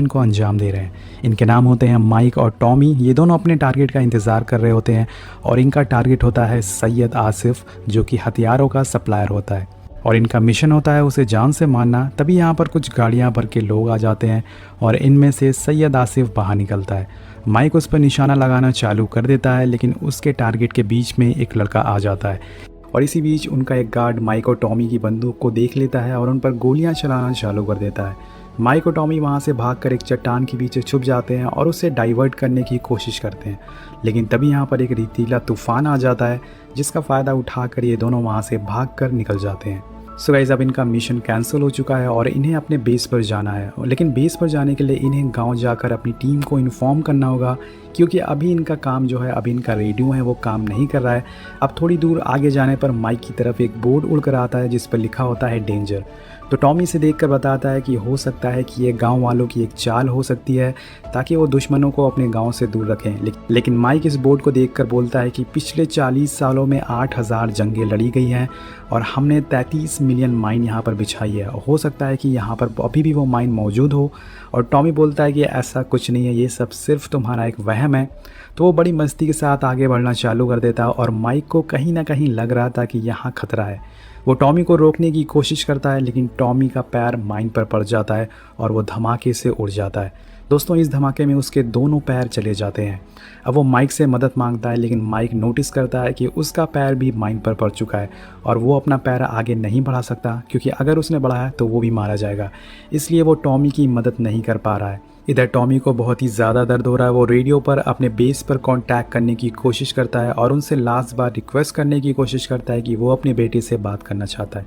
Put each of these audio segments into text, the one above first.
Mission को अंजाम दे रहे हैं। इनके नाम होते हैं माइक और टॉमी। ये दोनों अपने टारगेट का इंतज़ार कर रहे होते हैं और इनका टारगेट होता है सैयद आसिफ, जो कि हथियारों का सप्लायर होता है और इनका मिशन होता है उसे जान से मारना। तभी यहाँ पर कुछ गाड़ियाँ भर के लोग आ जाते हैं और इनमें से सैयद आसिफ बाहर निकलता है। माइक उस पर निशाना लगाना चालू कर देता है, लेकिन उसके टारगेट के बीच में एक लड़का आ जाता है और इसी बीच उनका एक गार्ड माइक और टॉमी की बंदूक को देख लेता है और उन पर गोलियां चलाना चालू कर देता है। माइक और टॉमी वहां से भागकर एक चट्टान के पीछे छुप जाते हैं और उसे डाइवर्ट करने की कोशिश करते हैं, लेकिन तभी यहाँ पर एक रेतीला तूफान आ जाता है जिसका फ़ायदा उठाकर ये दोनों वहाँ से भागकर निकल जाते हैं। सो गाइस, अब इनका मिशन कैंसिल हो चुका है और इन्हें अपने बेस पर जाना है, लेकिन बेस पर जाने के लिए इन्हें गांव जाकर अपनी टीम को इन्फॉर्म करना होगा, क्योंकि अभी इनका काम जो है, अभी इनका रेडियो है वो काम नहीं कर रहा है। अब थोड़ी दूर आगे जाने पर माइक की तरफ एक बोर्ड उड़ कर आता है जिस पर लिखा होता है डेंजर। तो टॉमी से देखकर बताता है कि हो सकता है कि ये गांव वालों की एक चाल हो सकती है ताकि वो दुश्मनों को अपने गांव से दूर रखें। लेकिन माइक इस बोर्ड को देखकर बोलता है कि पिछले 40 सालों में 8000 जंगें लड़ी गई हैं और हमने 33 मिलियन माइन यहाँ पर बिछाई है। हो सकता है कि यहाँ पर अभी भी वो माइन मौजूद हो। और टॉमी बोलता है कि ऐसा कुछ नहीं है, ये सब सिर्फ तुम्हारा एक वहम है। तो वो बड़ी मस्ती के साथ आगे बढ़ना चालू कर देता और माइक को कहीं ना कहीं लग रहा था कि यहाँ खतरा है। वो टॉमी को रोकने की कोशिश करता है, लेकिन टॉमी का पैर माइन पर पड़ जाता है और वो धमाके से उड़ जाता है। दोस्तों, इस धमाके में उसके दोनों पैर चले जाते हैं। अब वो माइक से मदद मांगता है, लेकिन माइक नोटिस करता है कि उसका पैर भी माइन पर पड़ चुका है और वो अपना पैर आगे नहीं बढ़ा सकता, क्योंकि अगर उसने बढ़ाया तो वो भी मारा जाएगा। इसलिए वो टॉमी की मदद नहीं कर पा रहा है। इधर टॉमी को बहुत ही ज़्यादा दर्द हो रहा है। वो रेडियो पर अपने बेस पर कांटेक्ट करने की कोशिश करता है और उनसे लास्ट बार रिक्वेस्ट करने की कोशिश करता है कि वो अपने बेटे से बात करना चाहता है,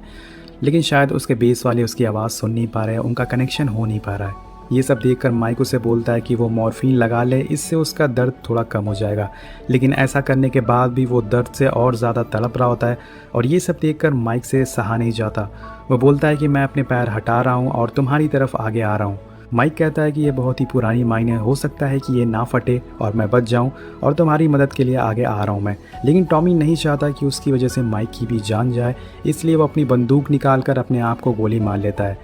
लेकिन शायद उसके बेस वाले उसकी आवाज़ सुन नहीं पा रहे हैं, उनका कनेक्शन हो नहीं पा रहा है। ये सब देखकर माइक उसे बोलता है कि वो मॉर्फिन लगा ले, इससे उसका दर्द थोड़ा कम हो जाएगा। लेकिन ऐसा करने के बाद भी वो दर्द से और ज़्यादा तड़प रहा होता है और ये सब देखकर माइक से सहा नहीं जाता। वो बोलता है कि मैं अपने पैर हटा रहा हूँ और तुम्हारी तरफ आगे आ रहा हूँ। माइक कहता है कि ये बहुत ही पुरानी माइन है, हो सकता है कि ये ना फटे और मैं बच जाऊं और तुम्हारी मदद के लिए आगे आ रहा हूं मैं। लेकिन टॉमी नहीं चाहता कि उसकी वजह से माइक की भी जान जाए, इसलिए वो अपनी बंदूक निकालकर अपने आप को गोली मार लेता है।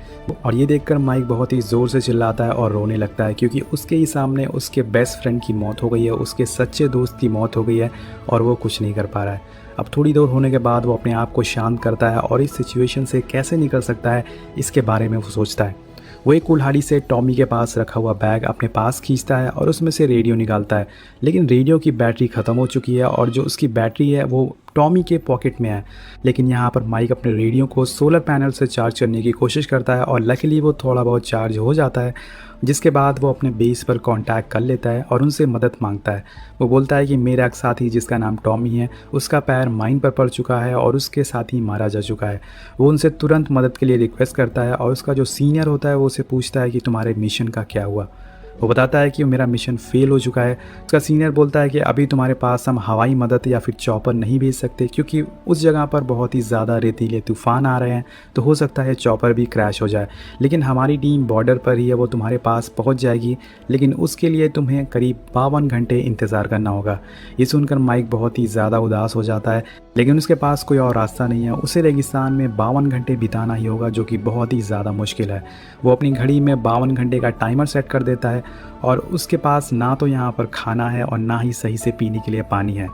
और ये देखकर माइक बहुत ही ज़ोर से चिल्लाता है और रोने लगता है, क्योंकि उसके ही सामने उसके बेस्ट फ्रेंड की मौत हो गई है, उसके सच्चे दोस्त की मौत हो गई है और वो कुछ नहीं कर पा रहा है। अब थोड़ी देर होने के बाद वो अपने आप को शांत करता है और इस सिचुएशन से कैसे निकल सकता है इसके बारे में वो सोचता है। वो एक कुल्हाड़ी से टॉमी के पास रखा हुआ बैग अपने पास खींचता है और उसमें से रेडियो निकालता है, लेकिन रेडियो की बैटरी ख़त्म हो चुकी है और जो उसकी बैटरी है वो टॉमी के पॉकेट में है। लेकिन यहाँ पर माइक अपने रेडियो को सोलर पैनल से चार्ज करने की कोशिश करता है और लकीली वो थोड़ा बहुत चार्ज हो जाता है, जिसके बाद वो अपने बेस पर कांटेक्ट कर लेता है और उनसे मदद मांगता है। वो बोलता है कि मेरा एक साथी जिसका नाम टॉमी है, उसका पैर माइन पर पड़ चुका है और उसके साथ ही मारा जा चुका है। वो उनसे तुरंत मदद के लिए रिक्वेस्ट करता है और उसका जो सीनियर होता है वो उसे पूछता है कि तुम्हारे मिशन का क्या हुआ। वो बताता है कि मेरा मिशन फेल हो चुका है। उसका सीनियर बोलता है कि अभी तुम्हारे पास हम हवाई मदद या फिर चॉपर नहीं भेज सकते, क्योंकि उस जगह पर बहुत ही ज़्यादा रेतीले तूफ़ान आ रहे हैं, तो हो सकता है चॉपर भी क्रैश हो जाए। लेकिन हमारी टीम बॉर्डर पर ही है, वो तुम्हारे पास पहुंच जाएगी, लेकिन उसके लिए तुम्हें करीब 52 घंटे इंतज़ार करना होगा। ये सुनकर माइक बहुत ही ज़्यादा उदास हो जाता है, लेकिन उसके पास कोई और रास्ता नहीं है। उसे रेगिस्तान में 52 घंटे बिताना ही होगा, जो कि बहुत ही ज़्यादा मुश्किल है। वो अपनी घड़ी में 52 घंटे का टाइमर सेट कर देता है और उसके पास ना तो यहाँ पर खाना है और ना ही सही से पीने के लिए पानी है।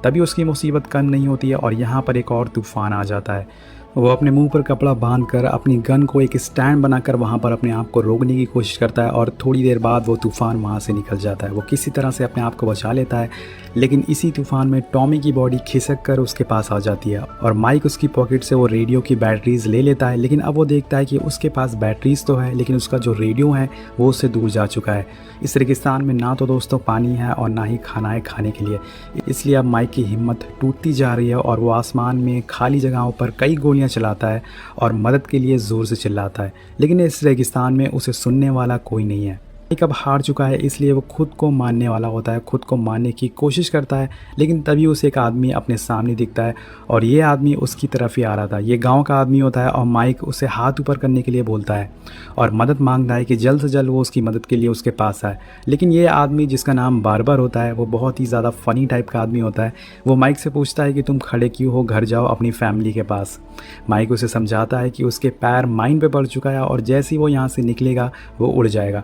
तभी उसकी मुसीबत कम नहीं होती है और यहाँ पर एक और तूफ़ान आ जाता है। वो अपने मुंह पर कपड़ा बांधकर अपनी गन को एक स्टैंड बनाकर वहाँ पर अपने आप को रोकने की कोशिश करता है और थोड़ी देर बाद वो तूफ़ान वहाँ से निकल जाता है। वो किसी तरह से अपने आप को बचा लेता है, लेकिन इसी तूफ़ान में टॉमी की बॉडी खिसक कर उसके पास आ जाती है और माइक उसकी पॉकेट से वो रेडियो की बैटरीज ले लेता है। लेकिन अब वो देखता है कि उसके पास बैटरीज तो है, लेकिन उसका जो रेडियो है वो उससे दूर जा चुका है। इस रेगिस्तान में ना तो दोस्तों पानी है और ना ही खाना है खाने के लिए, इसलिए अब माइक की हिम्मत टूटती जा रही है और वो आसमान में खाली जगहों पर कई गोलियां चलाता है और मदद के लिए ज़ोर से चिल्लाता है, लेकिन इस रेगिस्तान में उसे सुनने वाला कोई नहीं है। माइक अब हार चुका है, इसलिए वो खुद को मारने वाला होता है, खुद को मारने की कोशिश करता है। लेकिन तभी उसे एक आदमी अपने सामने दिखता है और ये आदमी उसकी तरफ ही आ रहा था। ये गांव का आदमी होता है और माइक उसे हाथ ऊपर करने के लिए बोलता है और मदद मांगता है कि जल्द से जल्द वो उसकी मदद के लिए उसके पास आए। लेकिन ये आदमी जिसका नाम बार्बर होता है, वो बहुत ही ज़्यादा फ़नी टाइप का आदमी होता है। वो माइक से पूछता है कि तुम खड़े क्यों हो, घर जाओ अपनी फैमिली के पास। माइक उसे समझाता है कि उसके पैर माइन पे पड़ चुका है और जैसे ही वो यहाँ से निकलेगा वो उड़ जाएगा।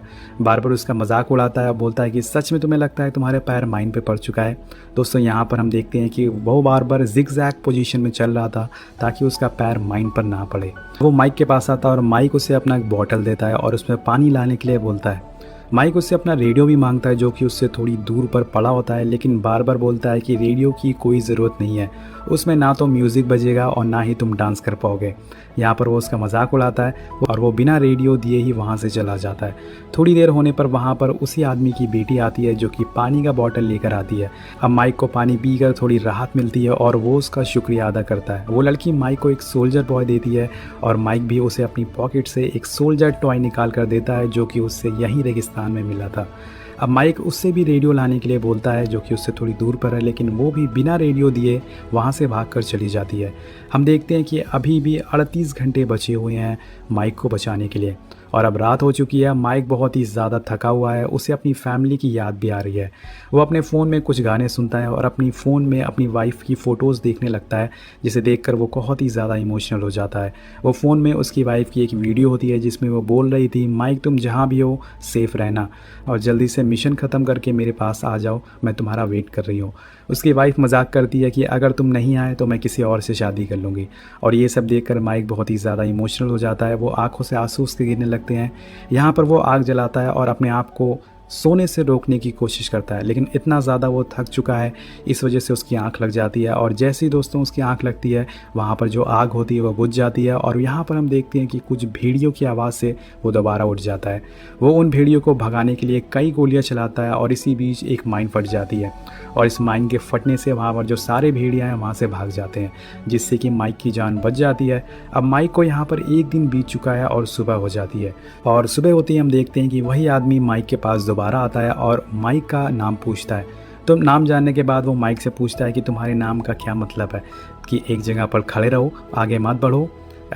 बार बार उसका मजाक उड़ाता है और बोलता है कि सच में तुम्हें लगता है तुम्हारे पैर माइन पे पड़ चुका है। दोस्तों यहाँ पर हम देखते हैं कि वो बार बार जिग-जैग पोजीशन में चल रहा था ताकि उसका पैर माइन पर ना पड़े। वो माइक के पास आता है और माइक उसे अपना एक बॉटल देता है और उसमें पानी लाने के लिए बोलता है। माइक उससे अपना रेडियो भी मांगता है जो कि उससे थोड़ी दूर पर पड़ा होता है, लेकिन बार बार बोलता है कि रेडियो की कोई ज़रूरत नहीं है, उसमें ना तो म्यूज़िक बजेगा और ना ही तुम डांस कर पाओगे। यहाँ पर वो उसका मजाक उड़ाता है और वो बिना रेडियो दिए ही वहाँ से चला जाता है। थोड़ी देर होने पर वहाँ पर उसी आदमी की बेटी आती है जो कि पानी का बॉटल लेकर आती है। अब माइक को पानी पीकर थोड़ी राहत मिलती है और वो उसका शुक्रिया अदा करता है। वो लड़की माइक को एक सोल्जर बॉय देती है और माइक भी उसे अपनी पॉकेट से एक सोल्जर टॉय निकाल कर देता है जो कि उससे यहीं रेगिस्तान में मिला था। अब माइक उससे भी रेडियो लाने के लिए बोलता है जो कि उससे थोड़ी दूर पर है, लेकिन वो भी बिना रेडियो दिए वहाँ से भागकर चली जाती है। हम देखते हैं कि अभी भी 38 घंटे बचे हुए हैं माइक को बचाने के लिए और अब रात हो चुकी है। माइक बहुत ही ज़्यादा थका हुआ है, उसे अपनी फैमिली की याद भी आ रही है। वो अपने फ़ोन में कुछ गाने सुनता है और अपनी फ़ोन में अपनी वाइफ की फ़ोटोज़ देखने लगता है, जिसे देखकर वो बहुत ही ज़्यादा इमोशनल हो जाता है। वो फ़ोन में उसकी वाइफ की एक वीडियो होती है जिसमें वो बोल रही थी, माइक तुम जहाँ भी हो सेफ़ रहना और जल्दी से मिशन ख़त्म करके मेरे पास आ जाओ, मैं तुम्हारा वेट कर रही हूँ। उसकी वाइफ मजाक करती है कि अगर तुम नहीं आए तो मैं किसी और से शादी कर लूँगी। और ये सब देखकर माइक बहुत ही ज़्यादा इमोशनल हो जाता है। वो आंखों से आंसू उसके गिरने लगते हैं। यहाँ पर वो आग जलाता है और अपने आप को सोने से रोकने की कोशिश करता है, लेकिन इतना ज़्यादा वो थक चुका है, इस वजह से उसकी आंख लग जाती है और जैसे ही दोस्तों उसकी आंख लगती है वहाँ पर जो आग होती है वो बुझ जाती है। और यहाँ पर हम देखते हैं कि कुछ भेड़ियों की आवाज़ से वो दोबारा उठ जाता है। वो उन भेड़ियों को भगाने के लिए कई गोलियाँ चलाता है और इसी बीच एक माइन फट जाती है और इस माइन के फटने से वहाँ पर जो सारे भेड़िया हैं वहाँ से भाग जाते हैं, जिससे कि माइक की जान बच जाती है। अब माइक को यहाँ पर एक दिन बीत चुका है और सुबह हो जाती है और सुबह होते ही हम देखते हैं कि वही आदमी माइक के पास दोबारा आता है और माइक का नाम पूछता है। तो नाम जानने के बाद वो माइक से पूछता है कि तुम्हारे नाम का क्या मतलब है, कि एक जगह पर खड़े रहो, आगे मत बढ़ो।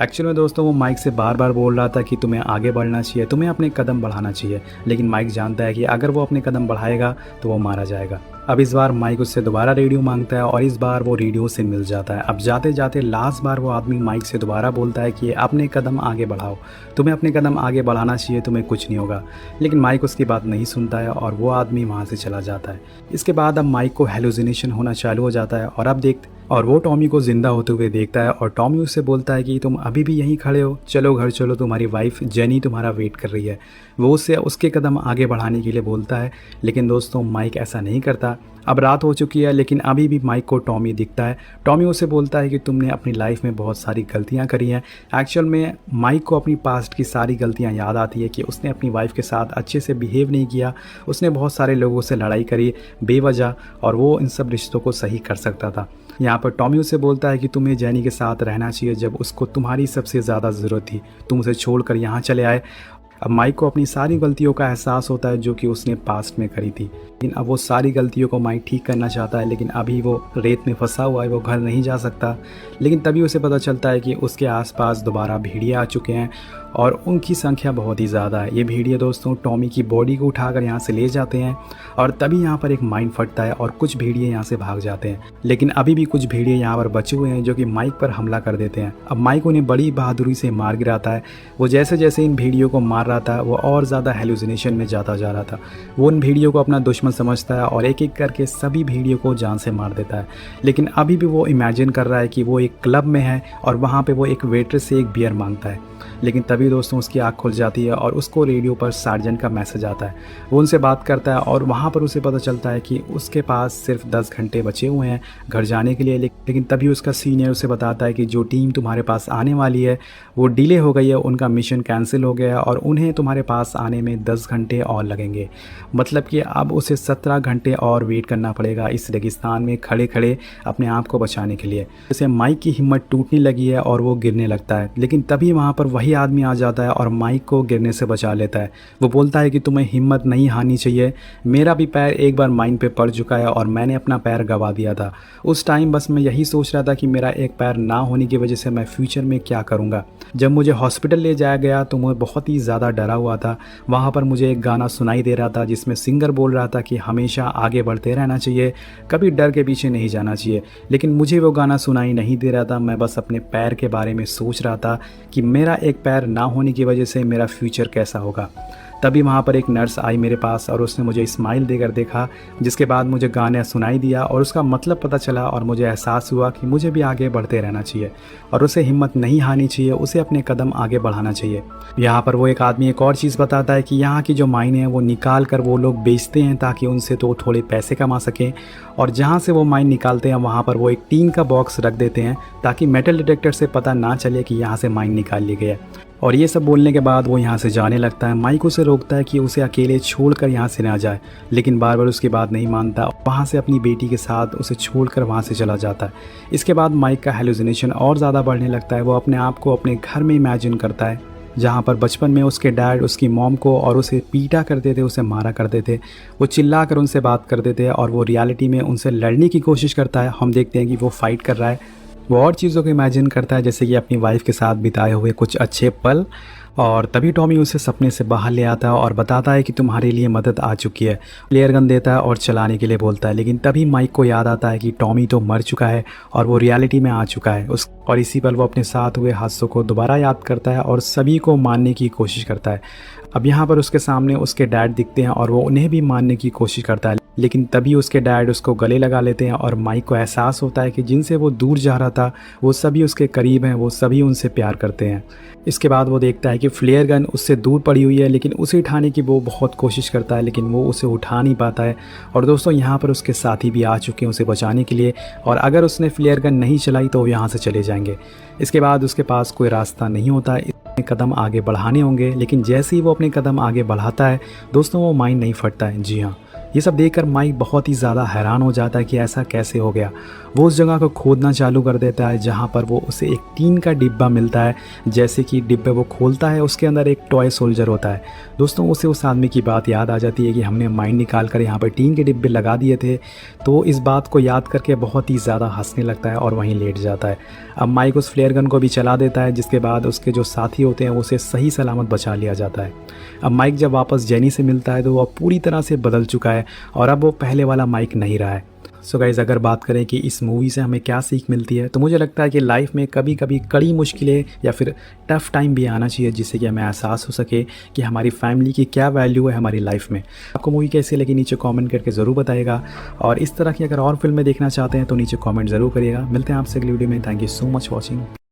एक्चुअल में दोस्तों वो माइक से बार बार बोल रहा था कि तुम्हें आगे बढ़ना चाहिए, तुम्हें अपने कदम बढ़ाना चाहिए, लेकिन माइक जानता है कि अगर वो अपने कदम बढ़ाएगा तो वो मारा जाएगा। अब इस बार माइक उससे दोबारा रेडियो मांगता है और इस बार वो रेडियो से मिल जाता है। अब जाते जाते लास्ट बार वो आदमी माइक से दोबारा बोलता है कि अपने कदम आगे बढ़ाओ, तुम्हें अपने कदम आगे बढ़ाना चाहिए, तुम्हें कुछ नहीं होगा। लेकिन माइक उसकी बात नहीं सुनता है और वो आदमी वहाँ से चला जाता है। इसके बाद अब माइक को हेलुसिनेशन होना चालू हो जाता है और अब और वो टॉमी को जिंदा होते हुए देखता है और टॉमी उससे बोलता है कि तुम अभी भी यहीं खड़े हो, चलो घर चलो, तुम्हारी वाइफ जेनी तुम्हारा वेट कर रही है। वो उससे उसके कदम आगे बढ़ाने के लिए बोलता है, लेकिन दोस्तों माइक ऐसा नहीं करता। अब रात हो चुकी है लेकिन अभी भी माइक को टॉमी दिखता है। टॉमी उसे बोलता है कि तुमने अपनी लाइफ में बहुत सारी गलतियां करी हैं। एक्चुअल में माइक को अपनी पास्ट की सारी गलतियां याद आती है कि उसने अपनी वाइफ के साथ अच्छे से बिहेव नहीं किया, उसने बहुत सारे लोगों से लड़ाई करी बेवजह और वो इन सब रिश्तों को सही कर सकता था। यहाँ पर टॉमी उसे बोलता है कि तुम्हें जेनी के साथ रहना चाहिए, जब उसको तुम्हारी सबसे ज़्यादा ज़रूरत थी तुम उसे छोड़कर यहाँ चले आए। अब माइक को अपनी सारी गलतियों का एहसास होता है जो कि उसने पास्ट में करी थी, लेकिन अब वो सारी गलतियों को माइक ठीक करना चाहता है, लेकिन अभी वो रेत में फंसा हुआ है, वो घर नहीं जा सकता। लेकिन तभी उसे पता चलता है कि उसके आसपास दोबारा भेड़िए आ चुके हैं और उनकी संख्या बहुत ही ज़्यादा है। ये भेड़िए दोस्तों टॉमी की बॉडी को उठाकर यहाँ से ले जाते हैं और तभी यहाँ पर एक माइन फटता है और कुछ भेड़िए यहाँ से भाग जाते हैं, लेकिन अभी भी कुछ भेड़िए यहाँ पर बचे हुए हैं जो कि माइक पर हमला कर देते हैं। अब माइक उन्हें बड़ी बहादुरी से मार गिराता है। वो जैसे जैसे इन भेड़ियों को मार रहा था वो और ज़्यादा हेलुसिनेशन में जाता जा रहा था। वो उन भेड़ियों को अपना दुश्मन समझता है और एक एक करके सभी भेड़ियों को जान से मार देता है। लेकिन अभी भी वो इमेजिन कर रहा है कि वो एक क्लब में है और वहाँ पे वो एक वेट्रेस से एक बियर मांगता है। लेकिन तभी दोस्तों उसकी आँख खुल जाती है और उसको रेडियो पर सार्जेंट का मैसेज आता है। वो उनसे बात करता है और वहाँ पर उसे पता चलता है कि उसके पास सिर्फ 10 घंटे बचे हुए हैं घर जाने के लिए। लेकिन तभी उसका सीनियर उसे बताता है कि जो टीम तुम्हारे पास आने वाली है वो डिले हो गई है, उनका मिशन कैंसिल हो गया है और उन्हें तुम्हारे पास आने में 10 घंटे और लगेंगे। मतलब कि अब उसे 17 घंटे और वेट करना पड़ेगा इस रेगिस्तान में खड़े खड़े अपने आप को बचाने के लिए। जैसे माइक की हिम्मत टूटने लगी है और वो गिरने लगता है, लेकिन तभी वहाँ पर वही आदमी आ जाता है और माइक को गिरने से बचा लेता है। वो बोलता है कि तुम्हें हिम्मत नहीं हारनी चाहिए, मेरा भी पैर एक बार माइन पे पड़ चुका है और मैंने अपना पैर गंवा दिया था। उस टाइम बस मैं यही सोच रहा था कि मेरा एक पैर ना होने की वजह से मैं फ्यूचर में क्या करूँगा। जब मुझे हॉस्पिटल ले जाया गया तो मैं बहुत ही ज़्यादा डरा हुआ था। वहाँ पर मुझे एक गाना सुनाई दे रहा था जिसमें सिंगर बोल रहा था कि हमेशा आगे बढ़ते रहना चाहिए, कभी डर के पीछे नहीं जाना चाहिए। लेकिन मुझे वो गाना सुनाई नहीं दे रहा था, मैं बस अपने पैर के बारे में सोच रहा था कि मेरा एक पैर ना होने की वजह से मेरा फ्यूचर कैसा होगा। तभी वहाँ पर एक नर्स आई मेरे पास और उसने मुझे स्माइल देकर देखा, जिसके बाद मुझे गाना सुनाई दिया और उसका मतलब पता चला और मुझे एहसास हुआ कि मुझे भी आगे बढ़ते रहना चाहिए और उसे हिम्मत नहीं हारनी चाहिए, उसे अपने कदम आगे बढ़ाना चाहिए। यहाँ पर वो एक आदमी एक और चीज़ बताता है कि यहाँ की जो माइने हैं वो निकाल कर वो लोग बेचते हैं ताकि उनसे तो थोड़े पैसे कमा सकें, और जहाँ से वो माइन निकालते हैं वहाँ पर वो एक टीन का बॉक्स रख देते हैं ताकि मेटल डिटेक्टर से पता ना चले कि यहाँ से माइन निकाल ली गई है। और ये सब बोलने के बाद वो यहाँ से जाने लगता है। माइक उसे रोकता है कि उसे अकेले छोड़कर यहाँ से ना जाए, लेकिन बार बार उसकी बात नहीं मानता। वहाँ से अपनी बेटी के साथ उसे छोड़कर वहाँ से चला जाता है। इसके बाद माइक का हेलुसिनेशन और ज़्यादा बढ़ने लगता है। वो अपने आप को अपने घर में इमेजिन करता है जहाँ पर बचपन में उसके डैड उसकी मॉम को और उसे पीटा करते थे, उसे मारा करते थे, वो चिल्ला कर उनसे बात करते थे और वो रियलिटी में उनसे लड़ने की कोशिश करता है। हम देखते हैं कि वो फाइट कर रहा है, वो और चीज़ों को इमेजिन करता है जैसे कि अपनी वाइफ के साथ बिताए हुए कुछ अच्छे पल। और तभी टॉमी उसे सपने से बाहर ले आता है और बताता है कि तुम्हारे लिए मदद आ चुकी है। फ्लेयर गन देता है और चलाने के लिए बोलता है, लेकिन तभी माइक को याद आता है कि टॉमी तो मर चुका है और वो रियलिटी में आ चुका है और इसी पल वो अपने साथ हुए हादसों को दोबारा याद करता है और सभी को मारने की कोशिश करता है। अब यहाँ पर उसके सामने उसके डैड दिखते हैं और वो उन्हें भी मारने की कोशिश करता है, लेकिन तभी उसके डैड उसको गले लगा लेते हैं और माइक को एहसास होता है कि जिनसे वो दूर जा रहा था वो सभी उसके करीब हैं, वो सभी उनसे प्यार करते हैं। इसके बाद वो देखता है कि फ्लेयर गन उससे दूर पड़ी हुई है, लेकिन उसे उठाने की वो बहुत कोशिश करता है, लेकिन वो उसे उठा नहीं पाता है। और दोस्तों यहाँ पर उसके साथी भी आ चुके हैं उसे बचाने के लिए, और अगर उसने फ्लेयर गन नहीं चलाई तो वो यहाँ से चले जाएंगे। इसके बाद उसके पास कोई रास्ता नहीं होता, कदम आगे बढ़ाने होंगे, लेकिन जैसे ही वो अपने कदम आगे बढ़ाता है दोस्तों वो माइंड नहीं फटता है। जी हाँ, ये सब देखकर माइक बहुत ही ज़्यादा हैरान हो जाता है कि ऐसा कैसे हो गया। वो उस जगह को खोदना चालू कर देता है जहाँ पर वो उसे एक टीन का डिब्बा मिलता है। जैसे कि डिब्बे वो खोलता है उसके अंदर एक टॉय सोल्जर होता है। दोस्तों उसे उस आदमी की बात याद आ जाती है कि हमने माइंड निकाल कर यहाँ पर टीन के डिब्बे लगा दिए थे। तो इस बात को याद करके बहुत ही ज़्यादा हंसने लगता है और वहीं लेट जाता है। अब माइक उस फ्लेयर गन को भी चला देता है, जिसके बाद उसके जो साथी होते हैं उसे सही सलामत बचा लिया जाता है। अब माइक जब वापस जेनी से मिलता है तो वो पूरी तरह से बदल चुका है और अब वो पहले वाला माइक नहीं रहा है। सो गाइस, अगर बात करें कि इस मूवी से हमें क्या सीख मिलती है, तो मुझे लगता है कि लाइफ में कभी कभी कड़ी मुश्किलें या फिर टफ़ टाइम भी आना चाहिए, जिससे कि हमें एहसास हो सके कि हमारी फैमिली की क्या वैल्यू है हमारी लाइफ में। आपको मूवी कैसी लगी नीचे कमेंट करके ज़रूर बताइएगा, और इस तरह की अगर और फिल्में देखना चाहते हैं तो नीचे कमेंट ज़रूर करिएगा। मिलते हैं आपसे अगली वीडियो में। Thank you so much watching.